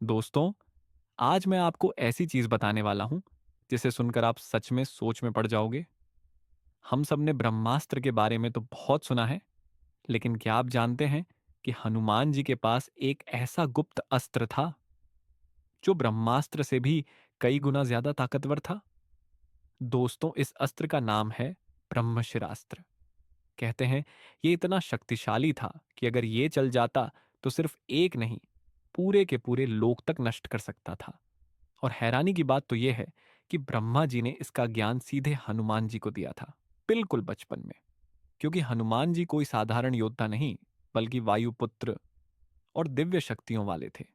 दोस्तों, आज मैं आपको ऐसी चीज बताने वाला हूं जिसे सुनकर आप सच में सोच में पड़ जाओगे। हम सब ने ब्रह्मास्त्र के बारे में तो बहुत सुना है, लेकिन क्या आप जानते हैं कि हनुमान जी के पास एक ऐसा गुप्त अस्त्र था जो ब्रह्मास्त्र से भी कई गुना ज्यादा ताकतवर था। दोस्तों, इस अस्त्र का नाम है ब्रह्मशिरास्त्र। कहते हैं ये इतना शक्तिशाली था कि अगर ये चल जाता तो सिर्फ एक नहीं, पूरे के पूरे लोक तक नष्ट कर सकता था। और हैरानी की बात तो यह है कि ब्रह्मा जी ने इसका ज्ञान सीधे हनुमान जी को दिया था, बिल्कुल बचपन में। क्योंकि हनुमान जी कोई साधारण योद्धा नहीं, बल्कि वायुपुत्र और दिव्य शक्तियों वाले थे।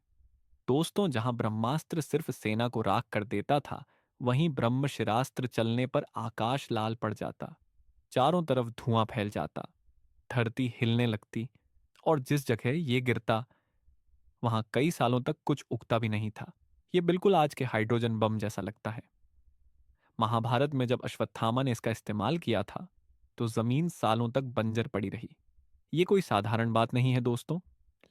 दोस्तों, जहां ब्रह्मास्त्र सिर्फ सेना को राख कर देता था, वहीं ब्रह्मशिरास्त्र चलने पर आकाश लाल पड़ जाता, चारों तरफ धुआं फैल जाता, धरती हिलने लगती, और जिस जगह ये गिरता वहां कई सालों तक कुछ उगता भी नहीं था। ये बिल्कुल आज के हाइड्रोजन बम जैसा लगता है। महाभारत में जब अश्वत्थामा ने इसका इस्तेमाल किया था, तो जमीन सालों तक बंजर पड़ी रही। ये कोई साधारण बात नहीं है दोस्तों।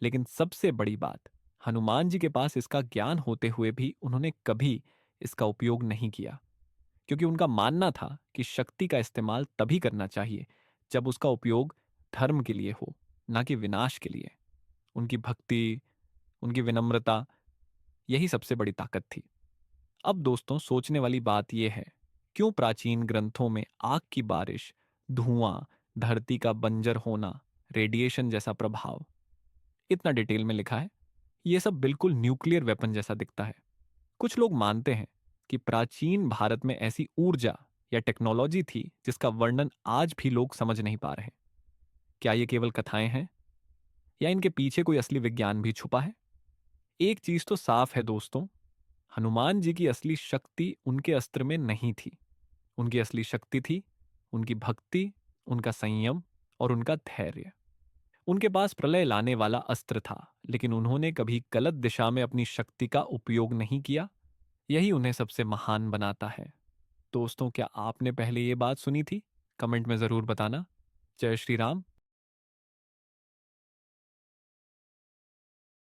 लेकिन सबसे बड़ी बात, हनुमान जी के पास इसका ज्ञान होते हुए भी उन्होंने कभी इसका उपयोग नहीं किया। क्योंकि उनका मानना था कि शक्ति का इस्तेमाल तभी करना चाहिए जब उसका उपयोग धर्म के लिए हो, ना कि विनाश के लिए। उनकी भक्ति, उनकी विनम्रता, यही सबसे बड़ी ताकत थी। अब दोस्तों, सोचने वाली बात यह है, क्यों प्राचीन ग्रंथों में आग की बारिश, धुआं, धरती का बंजर होना, रेडिएशन जैसा प्रभाव इतना डिटेल में लिखा है? यह सब बिल्कुल न्यूक्लियर वेपन जैसा दिखता है। कुछ लोग मानते हैं कि प्राचीन भारत में ऐसी ऊर्जा या टेक्नोलॉजी थी जिसका वर्णन आज भी लोग समझ नहीं पा रहे। क्या ये केवल कथाएं हैं, या इनके पीछे कोई असली विज्ञान भी छुपा है? एक चीज तो साफ है दोस्तों, हनुमान जी की असली शक्ति उनके अस्त्र में नहीं थी। उनकी असली शक्ति थी उनकी भक्ति, उनका संयम और उनका धैर्य। उनके पास प्रलय लाने वाला अस्त्र था, लेकिन उन्होंने कभी गलत दिशा में अपनी शक्ति का उपयोग नहीं किया। यही उन्हें सबसे महान बनाता है। दोस्तों, क्या आपने पहले ये बात सुनी थी? कमेंट में जरूर बताना। जय श्री राम।